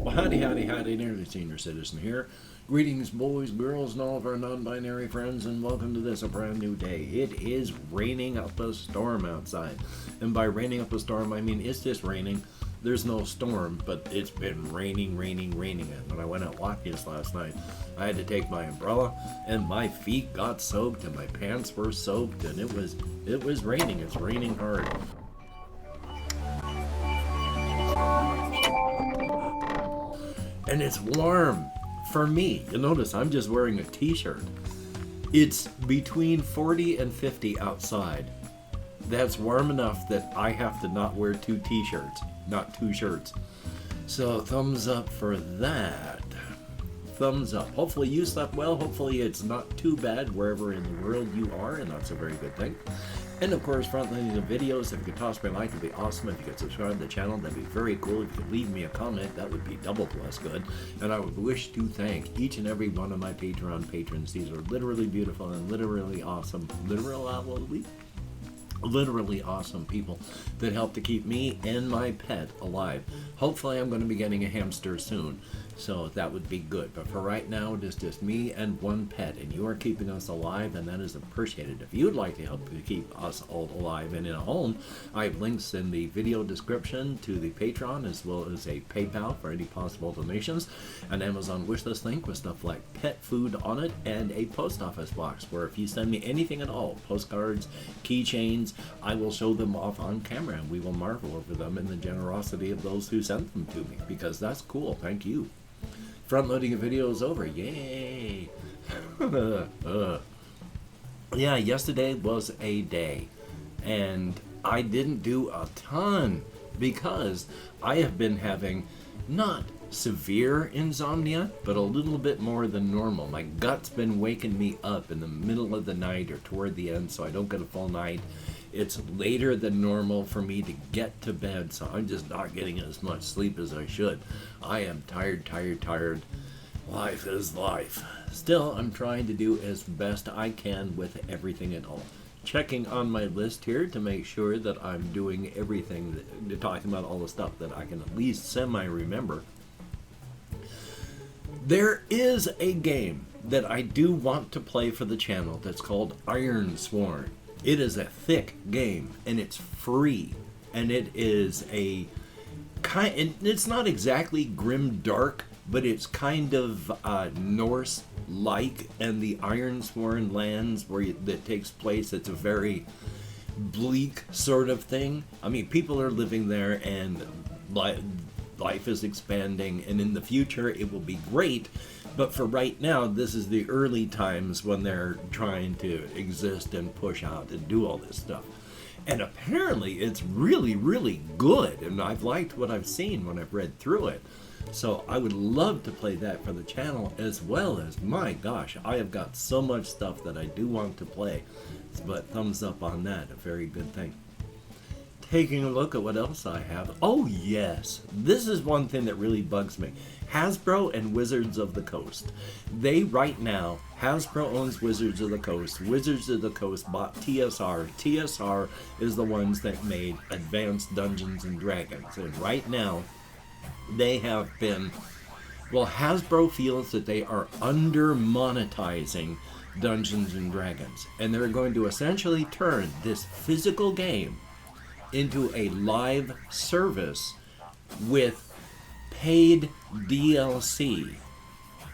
Well, howdy, howdy, howdy, Nearly Senior Citizen here. Greetings, boys, girls, and all of our non-binary friends, and welcome to this, a brand new day. It is raining up a storm outside. And by raining up a storm, I mean it's just raining. There's no storm, but it's been raining. And when I went out walking this last night, I had to take my umbrella, and my feet got soaked, and my pants were soaked, and it was raining. It's raining hard. And it's warm for me. You'll notice I'm just wearing a t-shirt. It's between 40 and 50 outside. That's warm enough that I have to not wear two t-shirts, not two shirts. So thumbs up for that. Thumbs up. Hopefully you slept well. Hopefully it's not too bad wherever in the world you are, and that's a very good thing. And of course, front-loading the videos. If you could toss me a like, it'd be awesome. If you could subscribe to the channel, that'd be very cool. If you could leave me a comment, that would be double plus good. And I would wish to thank each and every one of my Patreon patrons. These are literally beautiful and literally awesome. Literally awesome people that help to keep me and my pet alive. Hopefully I'm going to be getting a hamster soon, so that would be good. But for right now, it is just me and one pet, and you are keeping us alive, and that is appreciated. If you'd like to help to keep us all alive and in a home, I have links in the video description to the Patreon, as well as a PayPal for any possible donations, an Amazon wishlist link with stuff like pet food on it, and a post office box where if you send me anything at all, postcards, keychains, I will show them off on camera, and we will marvel over them and the generosity of those who sent them to me, because that's cool. Thank you. Front-loading a video is over. Yay! Yeah, yesterday was a day, and I didn't do a ton because I have been having not severe insomnia, but a little bit more than normal. My gut's been waking me up in the middle of the night or toward the end, so I don't get a full night. It's later than normal for me to get to bed, so I'm just not getting as much sleep as I should. I am tired. Life is life. Still, I'm trying to do as best I can with everything and all. Checking on my list here to make sure that I'm doing everything, talking about all the stuff that I can at least semi-remember. There is a game that I do want to play for the channel that's called Ironsworn. It is a thick game, and it's free, and it is a kind. It's not exactly grim dark, but it's kind of Norse-like, and the Ironsworn lands that takes place. It's a very bleak sort of thing. I mean, people are living there, and life is expanding, and in the future it will be great. But for right now, this is the early times when they're trying to exist and push out and do all this stuff. And apparently it's really good, and I've liked what I've seen when I've read through it. So I would love to play that for the channel, as well as, my gosh, I have got so much stuff that I do want to play. But thumbs up on that, a very good thing. Taking a look at what else I have. Oh yes, this is one thing that really bugs me. Hasbro and Wizards of the Coast. They right now, Hasbro owns Wizards of the Coast. Wizards of the Coast bought TSR. TSR is the ones that made Advanced Dungeons and Dragons. And right now, they have been, well, Hasbro feels that they are under monetizing Dungeons and Dragons. And they're going to essentially turn this physical game into a live service with paid DLC.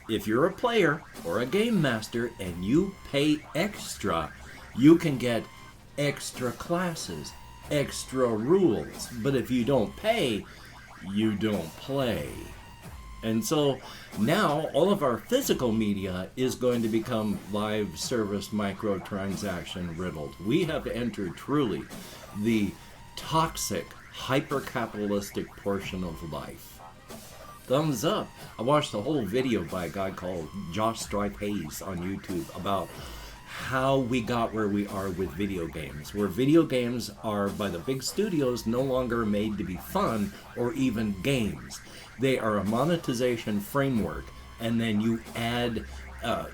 If you're a player or a game master and you pay extra, you can get extra classes, extra rules. But if you don't pay, you don't play. And so now all of our physical media is going to become live service microtransaction riddled. We have entered truly the toxic, hyper-capitalistic portion of life. Thumbs up. I watched a whole video by a guy called Josh Stripe Hayes on YouTube about how we got where we are with video games, where video games are, by the big studios, no longer made to be fun or even games. They are a monetization framework, and then you add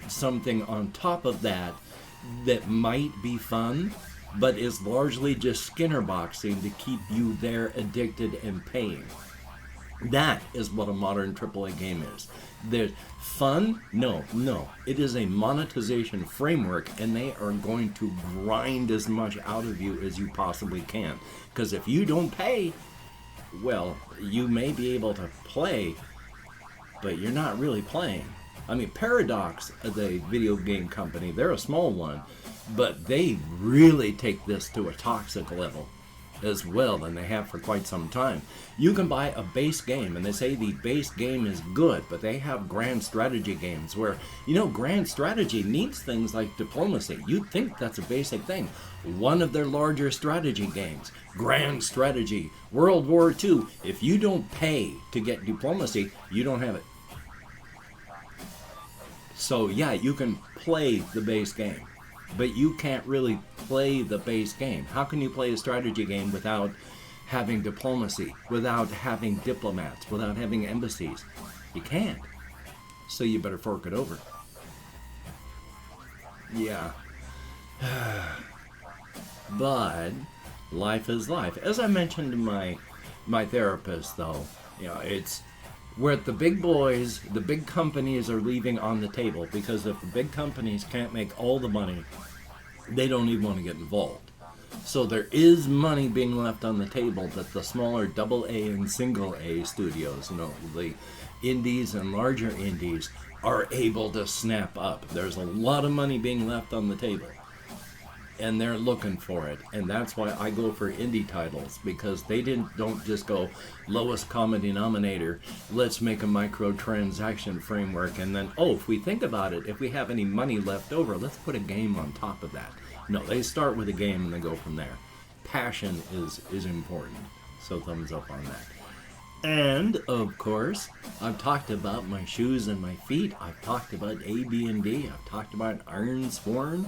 something on top of that that might be fun, but is largely just Skinner boxing to keep you there addicted and paying. That is what a modern AAA game is. There's fun? No, no. It is a monetization framework, and they are going to grind as much out of you as you possibly can. Because if you don't pay, well, you may be able to play, but you're not really playing. I mean, Paradox, the video game company, they're a small one, but they really take this to a toxic level as well than they have for quite some time. You can buy a base game, and they say the base game is good, but they have grand strategy games where, grand strategy needs things like diplomacy. You'd think that's a basic thing. One of their larger strategy games, Grand Strategy, World War II, if you don't pay to get diplomacy, you don't have it. So yeah, you can play the base game, but you can't really play the base game. How can you play a strategy game without having diplomacy, without having diplomats, without having embassies? You can't. So you better fork it over. Yeah. But life is life. As I mentioned to my therapist, though, it's where the big boys, the big companies are leaving on the table, because if the big companies can't make all the money, they don't even want to get involved. So there is money being left on the table that the smaller AA and single A studios, the indies and larger indies, are able to snap up. There's a lot of money being left on the table, and they're looking for it. And that's why I go for indie titles, because they don't just go lowest common denominator, let's make a microtransaction framework, and then, if we think about it, if we have any money left over, let's put a game on top of that. No, they start with a game and they go from there. Passion is important, so thumbs up on that. And, of course, I've talked about my shoes and my feet. I've talked about AD&D. I've talked about Iron Sworn.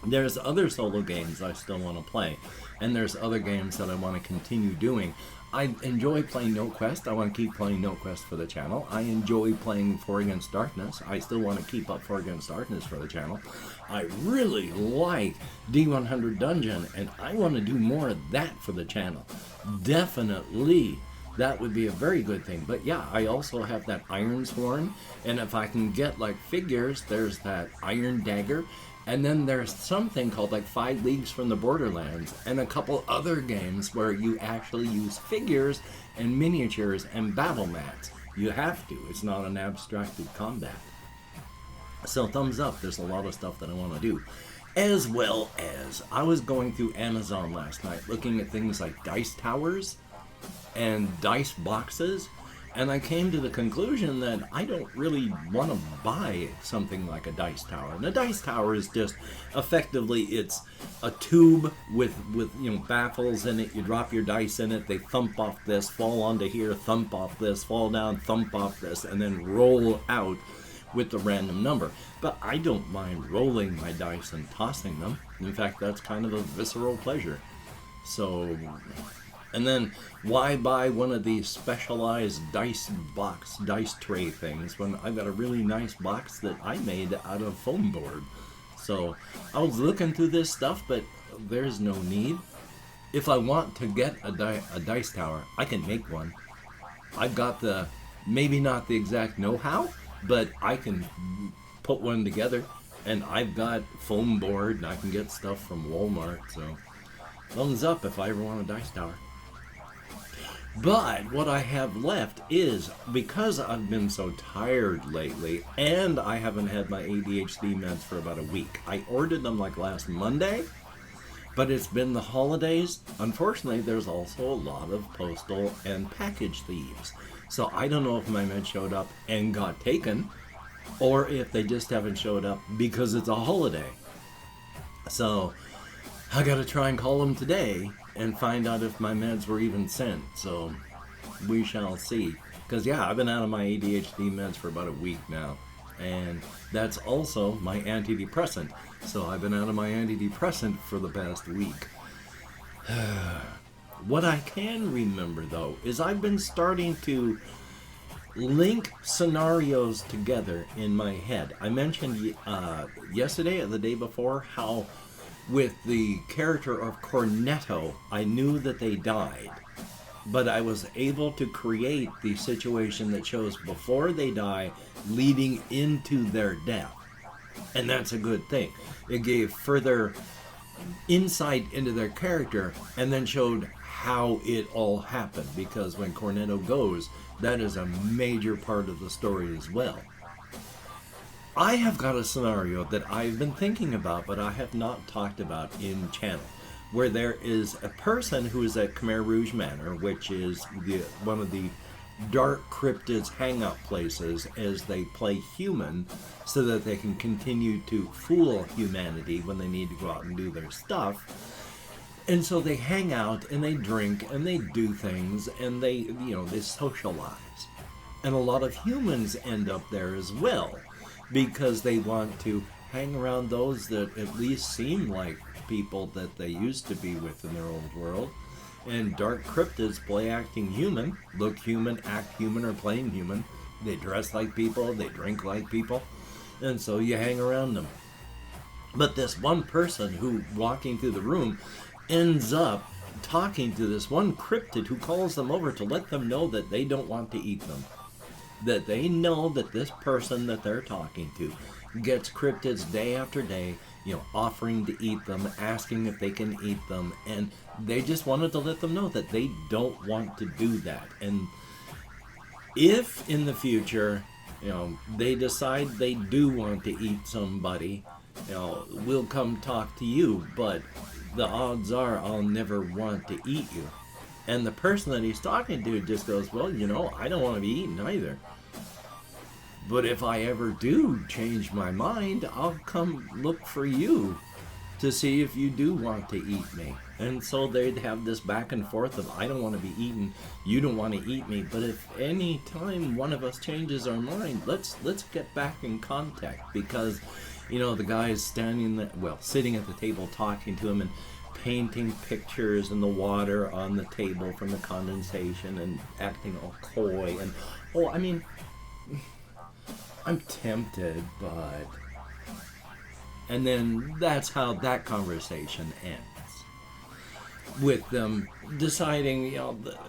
There's other solo games I still want to play, and there's other games that I want to continue doing. I enjoy playing No Quest. I want to keep playing No Quest for the channel. I enjoy playing 4 Against Darkness. I still want to keep up 4 Against Darkness for the channel. I really like D100 Dungeon, and I want to do more of that for the channel. Definitely. That would be a very good thing. But yeah, I also have that Iron Sworn, and if I can get figures, there's that Iron Dagger. And then there's something called 5 Leagues from the Borderlands, and a couple other games where you actually use figures and miniatures and battle mats. You have to. It's not an abstracted combat. So thumbs up. There's a lot of stuff that I want to do. As well as, I was going through Amazon last night looking at things like dice towers and dice boxes. And I came to the conclusion that I don't really want to buy something like a dice tower. And a dice tower is just, effectively, it's a tube with baffles in it. You drop your dice in it, they thump off this, fall onto here, thump off this, fall down, thump off this, and then roll out with the random number. But I don't mind rolling my dice and tossing them. In fact, that's kind of a visceral pleasure. So... And then, why buy one of these specialized dice tray things when I've got a really nice box that I made out of foam board? So, I was looking through this stuff, but there's no need. If I want to get a dice tower, I can make one. I've got maybe not the exact know-how, but I can put one together. And I've got foam board, and I can get stuff from Walmart, so thumbs up if I ever want a dice tower. But what I have left is, because I've been so tired lately, and I haven't had my ADHD meds for about a week. I ordered them last Monday, but it's been the holidays. Unfortunately, there's also a lot of postal and package thieves. So I don't know if my meds showed up and got taken, or if they just haven't showed up because it's a holiday. So I gotta try and call them today and find out if my meds were even sent. So we shall see. Because yeah, I've been out of my ADHD meds for about a week now. And that's also my antidepressant. So I've been out of my antidepressant for the past week. What I can remember though is I've been starting to link scenarios together in my head. I mentioned yesterday or the day before how with the character of Cornetto, I knew that they died. but I was able to create the situation that shows before they die, leading into their death. And that's a good thing. It gave further insight into their character and then showed how it all happened, because when Cornetto goes, that is a major part of the story as well. I have got a scenario that I've been thinking about, but I have not talked about in channel, where there is a person who is at Khmer Rouge Manor, which is one of the dark cryptids hangout places, as they play human so that they can continue to fool humanity when they need to go out and do their stuff. And so they hang out and they drink and they do things and they socialize. And a lot of humans end up there as well, because they want to hang around those that at least seem like people that they used to be with in their old world. And dark cryptids play acting human, look human, act human, or playing human. They dress like people, they drink like people, and so you hang around them. But this one person who, walking through the room, ends up talking to this one cryptid who calls them over to let them know that they don't want to eat them. That they know that this person that they're talking to gets cryptids day after day, offering to eat them, asking if they can eat them, and they just wanted to let them know that they don't want to do that. And if in the future, they decide they do want to eat somebody, we'll come talk to you, but the odds are I'll never want to eat you. And the person that he's talking to just goes, well, I don't want to be eaten either. But if I ever do change my mind, I'll come look for you to see if you do want to eat me. And so they'd have this back and forth of, I don't want to be eaten, you don't want to eat me, but if any time one of us changes our mind, let's get back in contact. Because, the guy's sitting at the table talking to him and painting pictures in the water on the table from the condensation and acting all coy. And, I'm tempted, but... And then that's how that conversation ends. With them deciding,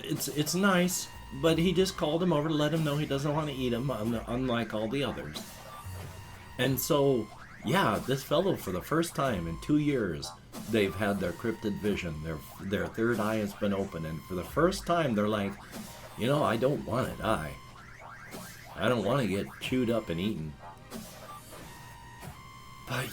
it's nice, but he just called him over to let him know he doesn't want to eat him, unlike all the others. And so, this fellow, for the first time in 2 years, they've had their cryptid vision. Their third eye has been open, and for the first time, they're like, I don't want to die. I don't want to get chewed up and eaten. But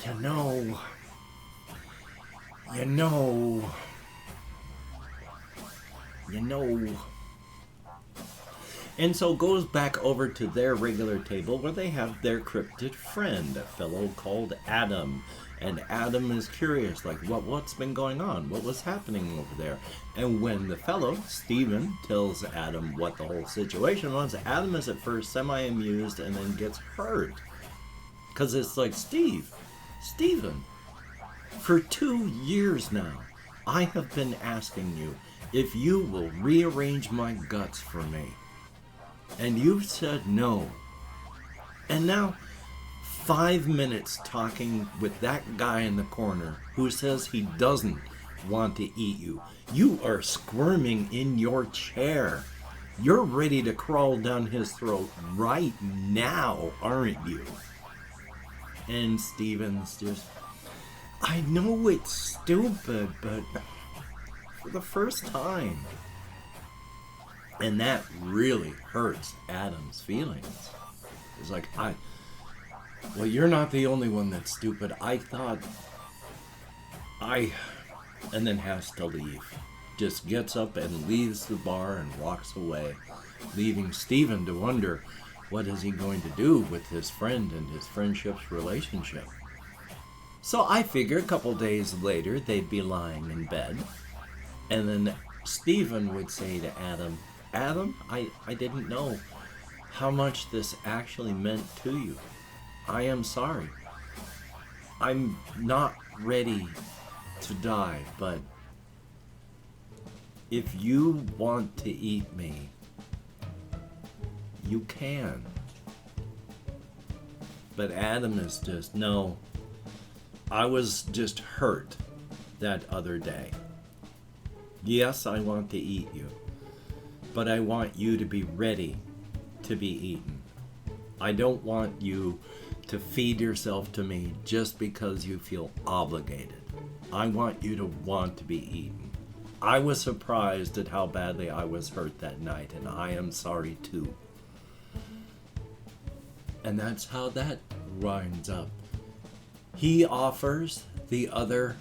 And so goes back over to their regular table where they have their cryptid friend, a fellow called Adam. And Adam is curious, like, what's been going on? What was happening over there? And when the fellow, Stephen, tells Adam what the whole situation was, Adam is at first semi-amused and then gets hurt. Because it's like, Stephen, for 2 years now, I have been asking you if you will rearrange my guts for me. And you've said no. And now, 5 minutes talking with that guy in the corner who says he doesn't want to eat you. You are squirming in your chair. You're ready to crawl down his throat right now, aren't you? And Steven's just, I know it's stupid, but for the first time. And that really hurts Adam's feelings. It's like, well, you're not the only one that's stupid. And then has to leave. Just gets up and leaves the bar and walks away, leaving Stephen to wonder, what is he going to do with his friend and his friendship's relationship? So I figure a couple days later, they'd be lying in bed, and then Stephen would say to Adam, I didn't know how much this actually meant to you. I am sorry. I'm not ready to die, but if you want to eat me, you can. But Adam is just, no, I was just hurt that other day. Yes, I want to eat you, but I want you to be ready to be eaten. I don't want you to feed yourself to me just because you feel obligated. I want you to want to be eaten. I was surprised at how badly I was hurt that night, and I am sorry too. And that's how that winds up. He offers, the other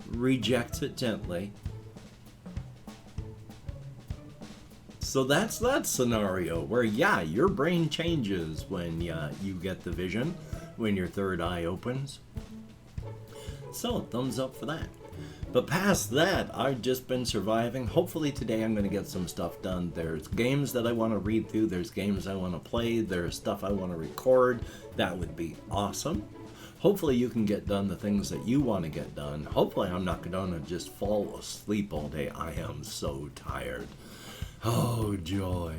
rejects it gently. So that's that scenario where, yeah, your brain changes when you get the vision, when your third eye opens. So, thumbs up for that. But past that, I've just been surviving. Hopefully today I'm going to get some stuff done. There's games that I want to read through. There's games I want to play. There's stuff I want to record. That would be awesome. Hopefully you can get done the things that you want to get done. Hopefully I'm not going to just fall asleep all day. I am so tired. Oh, joy.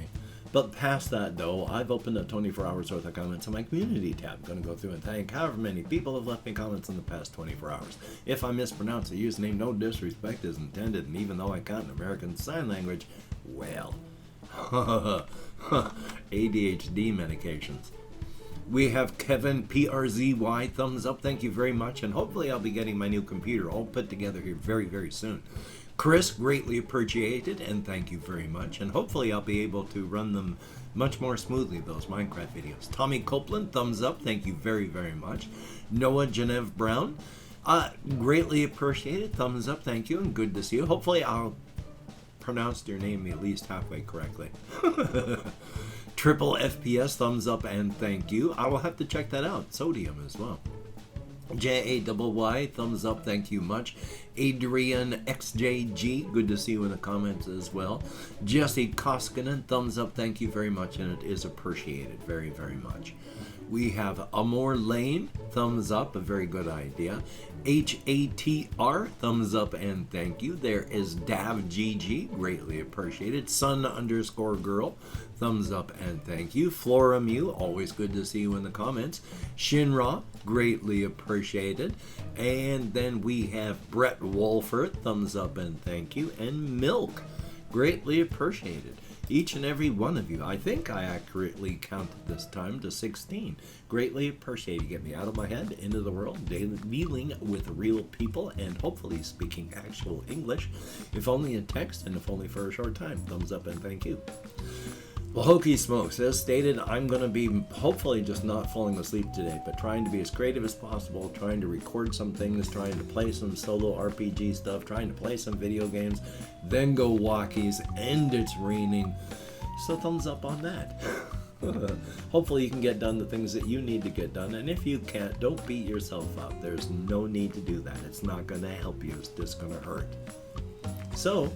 But past that, though, I've opened up 24 hours worth of comments on my community tab. I'm going to go through and thank however many people have left me comments in the past 24 hours. If I mispronounce the username, no disrespect is intended, and even though I can't in American Sign Language, well, ADHD medications. We have Kevin, PRZY, thumbs up, thank you very much, and hopefully I'll be getting my new computer all put together here very, very soon. Chris, greatly appreciated, and thank you very much. And hopefully I'll be able to run them much more smoothly, those Minecraft videos. Tommy Copeland, thumbs up, thank you very, very much. Noah Genev Brown, greatly appreciated, thumbs up, thank you, and good to see you. Hopefully I'll pronounce your name at least halfway correctly. Triple FPS, thumbs up, and thank you. I will have to check that out. Sodium as well. JAYY, thumbs up, thank you much. Adrian XJG, good to see you in the comments as well. Jesse Koskinen, thumbs up, thank you very much, and it is appreciated very, very much. We have Amor Lane, thumbs up, a very good idea. HATR, thumbs up, and thank you. There is DavGG, greatly appreciated. Sun_girl, thumbs up, and thank you. Flora Mew, always good to see you in the comments. Shinra, greatly appreciated. And then we have Brett Wolfert, thumbs up, and thank you. And Milk, greatly appreciated. Each and every one of you. I think I accurately counted this time to 16. Greatly appreciate you. Get me out of my head, into the world, dealing with real people, and hopefully speaking actual English, if only in text and if only for a short time. Thumbs up and thank you. Well, Hokey Smokes, as stated, I'm going to be hopefully just not falling asleep today, but trying to be as creative as possible, trying to record some things, trying to play some solo RPG stuff, trying to play some video games, then go walkies, and it's raining. So thumbs up on that. Hopefully you can get done the things that you need to get done, and if you can't, don't beat yourself up. There's no need to do that. It's not going to help you. It's just going to hurt. So,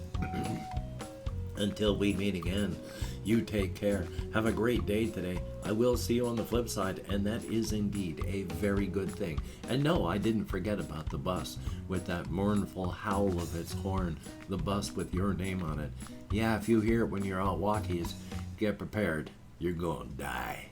until we meet again, you take care. Have a great day today. I will see you on the flip side, and that is indeed a very good thing. And no, I didn't forget about the bus with that mournful howl of its horn, the bus with your name on it. Yeah, if you hear it when you're out walkies, get prepared. You're going to die.